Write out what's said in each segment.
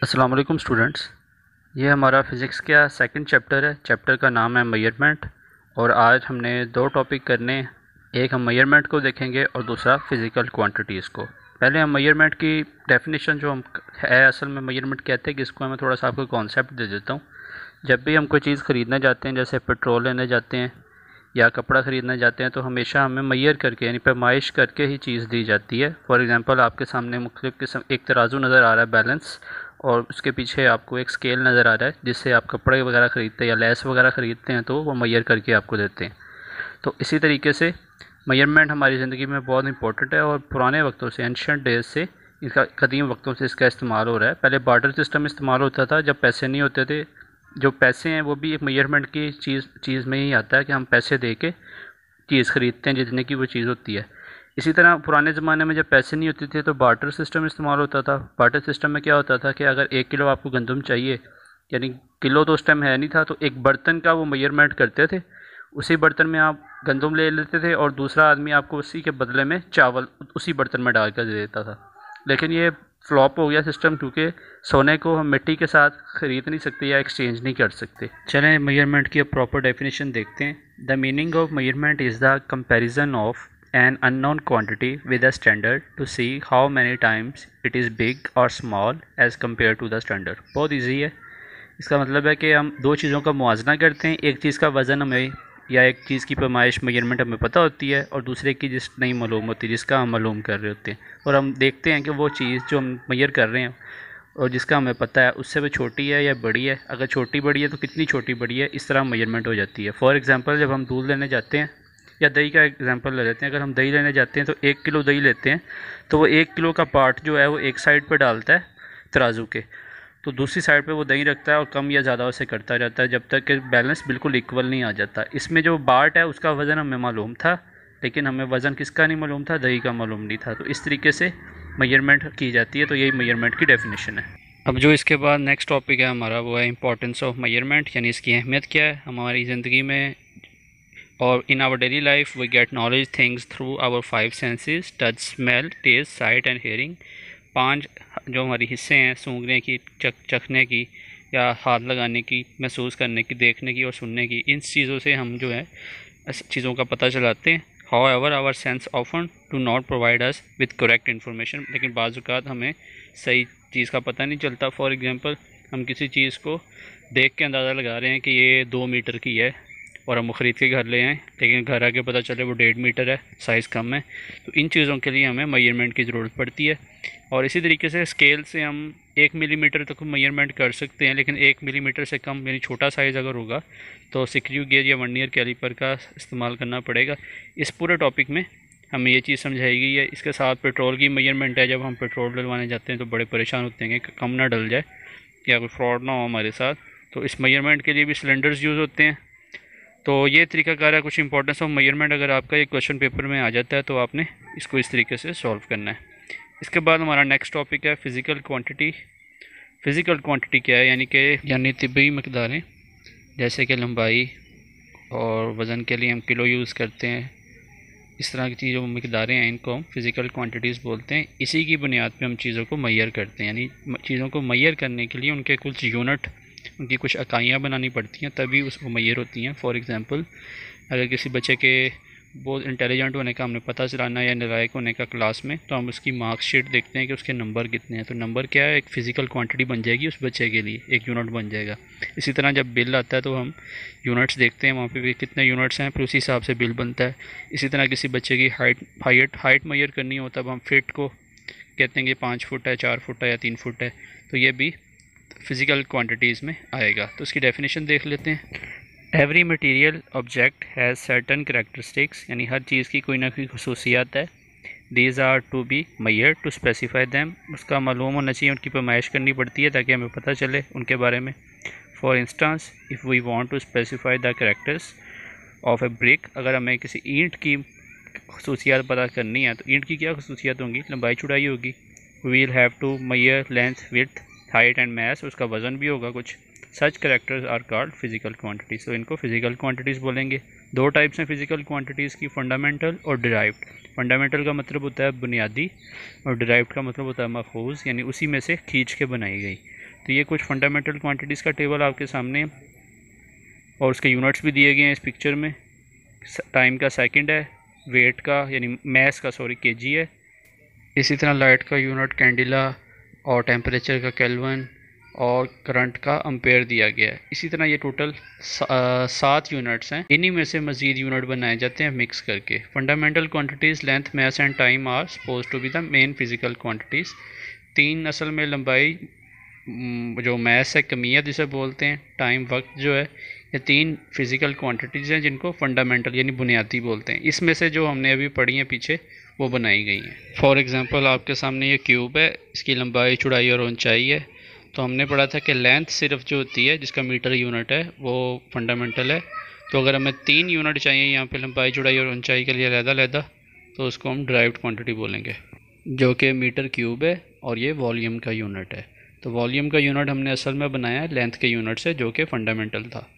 अस्सलाम वालेकुम स्टूडेंट्स। ये हमारा फ़िज़िक्स का सेकंड चैप्टर है। चैप्टर का नाम है मेजरमेंट और आज हमने दो टॉपिक करने हैं। एक हम मेजरमेंट को देखेंगे और दूसरा फ़िज़िकल क्वांटिटीज़ को। पहले हम मेजरमेंट की डेफिनेशन जो हम है असल में मेजरमेंट कहते हैं कि इसको मैं थोड़ा सा आपको कॉन्सेप्ट दे देता हूँ। जब भी हम कोई चीज़ ख़रीदने जाते हैं, जैसे पेट्रोल लेने जाते हैं या कपड़ा ख़रीदने जाते हैं, तो हमेशा हमें मेजर करके यानी पैमाइश करके ही चीज़ दी जाती है। फॉर एग्ज़ाम्पल आपके सामने मुख्तलिफ़ किस्म एक तराजू नज़र आ रहा है बैलेंस, और उसके पीछे आपको एक स्केल नज़र आ रहा है जिससे आप कपड़े वगैरह ख़रीदते हैं या लेस वगैरह ख़रीदते हैं तो वो मेजर करके आपको देते हैं। तो इसी तरीके से मेजरमेंट हमारी ज़िंदगी में बहुत इंपॉर्टेंट है और पुराने वक्तों से, एंशियंट डेज से, इसका कदीम वक्तों से इसका इस्तेमाल हो रहा है। पहले बार्टर सिस्टम इस्तेमाल होता था जब पैसे नहीं होते थे। जो पैसे हैं वो भी एक मेजरमेंट की चीज़ में ही आता है कि हम पैसे दे के चीज़ ख़रीदते हैं जितने की वो चीज़ होती है। इसी तरह पुराने ज़माने में जब पैसे नहीं होते थे तो बार्टर सिस्टम इस्तेमाल होता था। बार्टर सिस्टम में क्या होता था कि अगर 1 किलो आपको गंदम चाहिए, यानी किलो तो उस टाइम है नहीं था, तो एक बर्तन का वो मेजरमेंट करते थे। उसी बर्तन में आप गंदम ले लेते थे और दूसरा आदमी आपको उसी के बदले में चावल उसी बर्तन में डाल कर दे देता था। लेकिन ये फ्लॉप हो गया सिस्टम, क्योंकि सोने को हम मिट्टी के साथ ख़रीद नहीं सकते या एक्सचेंज नहीं कर सकते। चलें मेजरमेंट की अब प्रॉपर डेफिनेशन देखते हैं। The meaning of measurement is the comparison of an unknown quantity with a standard to see how many times it is big or small as compared to the standard। बहुत easy है। इसका मतलब है कि हम दो चीज़ों का मुआवजा करते हैं। एक चीज़ का वज़न हमें या एक चीज़ की पैमाइश मेजरमेंट हमें पता होती है और दूसरे की जिस नहीं मालूम होती, जिसका हम मालूम कर रहे होते हैं, और हम देखते हैं कि वो चीज़ जो हम मेजर कर रहे हैं और जिसका हमें पता है उससे वो छोटी है या बड़ी है। अगर छोटी बड़ी है तो कितनी छोटी बड़ी है, इस तरह मेजरमेंट हो जाती है। फॉर एग्ज़ाम्पल जब हम दूध लेने जाते हैं या दही का एग्जांपल ले लेते हैं, अगर हम दही लेने जाते हैं तो 1 किलो दही लेते हैं तो वो 1 किलो का पार्ट जो है वो एक साइड पे डालता है तराजू के, तो दूसरी साइड पे वो दही रखता है और कम या ज़्यादा उसे करता रहता है जब तक कि बैलेंस बिल्कुल इक्वल नहीं आ जाता। इसमें जो पार्ट है उसका वज़न हमें मालूम था, लेकिन हमें वज़न किसका नहीं मालूम था, दही का मालूम नहीं था। तो इस तरीके से मेजरमेंट की जाती है। तो यही मेजरमेंट की डेफिनेशन है। अब जो इसके बाद नेक्स्ट टॉपिक है हमारा वो है इंपॉर्टेंस ऑफ मेजरमेंट, यानी इसकी अहमियत क्या है हमारी ज़िंदगी में। और in our daily life we get knowledge things through our 5 senses, touch, smell, taste, sight and hearing. 5 जो हमारी हिस्से हैं, सूंघने की, चखने की या हाथ लगाने की, महसूस करने की, देखने की और सुनने की, इन चीज़ों से हम जो है चीज़ों का पता चलाते हैं। However our sense often do not provide us with correct information, लेकिन बाज़ औक़ात हमें सही चीज़ का पता नहीं चलता। फॉर एग्ज़ाम्पल हम किसी चीज़ को देख के अंदाज़ा लगा रहे हैं कि ये 2 मीटर की है और हम ख़रीद के घर ले आएँ, लेकिन घर आके पता चले वो 1.5 मीटर है, साइज़ कम है। तो इन चीज़ों के लिए हमें मेजरमेंट की ज़रूरत पड़ती है। और इसी तरीके से स्केल से हम 1 मिलीमीटर तक मेजरमेंट कर सकते हैं, लेकिन 1 मिलीमीटर से कम यानी छोटा साइज़ अगर होगा तो स्क्रू गेज या वर्नियर कैलिपर का इस्तेमाल करना पड़ेगा। इस पूरे टॉपिक में हमें ये चीज़ समझाई गई है। इसके साथ पेट्रोल की मेजरमेंट है। जब हम पेट्रोल डलवाने जाते हैं तो बड़े परेशान होते हैं कि कम ना डल जाए या कोई फ्रॉड ना हो हमारे साथ, तो इस मेजरमेंट के लिए भी सिलेंडर्स यूज़ होते हैं। तो ये तरीकाकार है कुछ इंपॉर्टेंस ऑफ मेजरमेंट। अगर आपका ये क्वेश्चन पेपर में आ जाता है तो आपने इसको इस तरीके से सॉल्व करना है। इसके बाद हमारा नेक्स्ट टॉपिक है फ़िज़िकल क्वांटिटी। फ़िज़िकल क्वांटिटी क्या है, यानी तिब्बी मकदारें, जैसे कि लंबाई, और वज़न के लिए हम किलो यूज़ करते हैं। इस तरह की चीज़ों मकदारें हैं, इनको हम फ़िज़िकल क्वांटिटीज़ बोलते हैं। इसी की बुनियाद पे हम चीज़ों को मेजर करते हैं, यानी चीज़ों को मेजर करने के लिए उनके कुछ यूनिट, उनकी कुछ इकाइयाँ बनानी पड़ती हैं, तभी उसको मेजर होती हैं। फॉर एग्ज़ाम्पल अगर किसी बच्चे के बहुत इंटेलिजेंट होने का हमने पता चलाना या नालायक होने का क्लास में, तो हम उसकी मार्कशीट देखते हैं कि उसके नंबर कितने हैं। तो नंबर क्या है, एक फ़िज़िकल क्वांटिटी बन जाएगी उस बच्चे के लिए, एक यूनिट बन जाएगा। इसी तरह जब बिल आता है तो हम यूनिट्स देखते हैं, वहाँ पे भी कितने यूनिट्स हैं, फिर उसी हिसाब से बिल बनता है। इसी तरह किसी बच्चे की हाइट मेजर करनी हो तब हम फिट को कहते हैं कि 5 फुट है, 4 फुट है या 3 फुट है। तो ये भी फ़िज़िकल क्वांटिटीज़ में आएगा। तो इसकी डेफिनेशन देख लेते हैं। Every material object has certain characteristics, यानी हर चीज़ की कोई ना कोई खसूसियात है। These are to be measured to specify them, उसका मालूम होना चाहिए, उनकी पैमाइश करनी पड़ती है ताकि हमें पता चले उनके बारे में। For instance if we want to specify the characters of a brick, अगर हमें किसी ईंट की खसूसियात पता करनी है तो ईंट की क्या खसूसियात होंगी, लंबाई चौड़ाई होगी। We will have to measure length, width, height and mass, उसका वज़न भी होगा कुछ। Such characters are called physical quantities, तो इनको फिजिकल क्वांटिटीज़ बोलेंगे। दो टाइप्स हैं फिजिकल क्वांटिटीज़ की, फंडामेंटल और डिराइव्ड। फंडामेंटल का मतलब होता है बुनियादी और डिराइव्ड का मतलब होता है माखूज़, यानी उसी में से खींच के बनाई गई। तो ये कुछ फंडामेंटल क्वांटिटीज़ का टेबल आपके सामने है और उसके यूनिट्स भी दिए गए हैं इस पिक्चर में। टाइम का सेकंड है, वेट का यानी मैस का केजी है। इसी तरह लाइट का यूनिट कैंडिला और टेम्परेचर का केल्विन और करंट का एम्पेयर दिया गया है। इसी तरह ये टोटल 7 यूनिट्स हैं। इन्हीं में से मज़ीद यूनिट बनाए जाते हैं मिक्स करके। Fundamental quantities length, mass and time are suppose to be the main physical quantities. 3 असल में लंबाई, जो मैस है कमियत जिसे बोलते हैं, टाइम वक्त जो है, ये 3 फिज़िकल क्वांटिटीज़ हैं जिनको फंडामेंटल यानी बुनियादी बोलते हैं। इसमें से जो हमने अभी पढ़ी हैं पीछे वो बनाई गई हैं। फॉर एग्ज़ाम्पल आपके सामने ये क्यूब है, इसकी लंबाई, चौड़ाई और ऊंचाई है। तो हमने पढ़ा था कि लेंथ सिर्फ जो होती है जिसका मीटर यूनिट है वो फंडामेंटल है। तो अगर हमें 3 यूनिट चाहिए यहाँ पे लंबाई, चौड़ाई और ऊंचाई के लिए अलग-अलग, तो उसको हम ड्राइव्ड क्वांटिटी बोलेंगे, जो कि मीटर क्यूब है और ये वॉल्यूम का यूनिट है। तो वॉल्यूम का यूनिट हमने असल में बनाया है लेंथ के यूनिट से, जो कि फंडामेंटल था।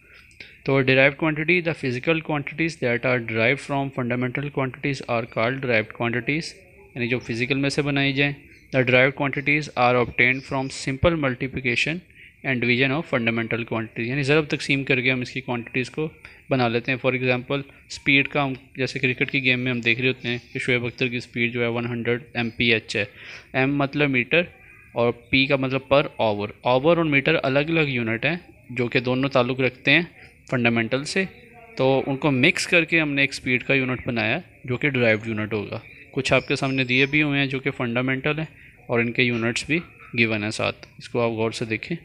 तो derived quantity, the physical quantities that are derived from fundamental quantities are called derived quantities, यानी जो फिजिकल में से बनाई जाएँ। The derived quantities are obtained from simple multiplication and division of fundamental quantities, यानी ज़रब तकसीम करके हम इसकी क्वांटिटीज़ को बना लेते हैं। फॉर एग्जांपल स्पीड का हम जैसे क्रिकेट की गेम में हम देख रहे होते हैं कि शोएब अख्तर की स्पीड जो है 100 mph है। m मतलब मीटर और p का मतलब पर आवर। आवर और मीटर अलग अलग यूनिट हैं जो कि दोनों ताल्लुक़ रखते हैं फंडामेंटल से। तो उनको मिक्स करके हमने एक स्पीड का यूनिट बनाया जो कि डिराइव्ड यूनिट होगा। कुछ आपके सामने दिए भी हुए हैं जो कि फंडामेंटल हैं और इनके यूनिट्स भी गिवन है साथ। इसको आप गौर से देखें।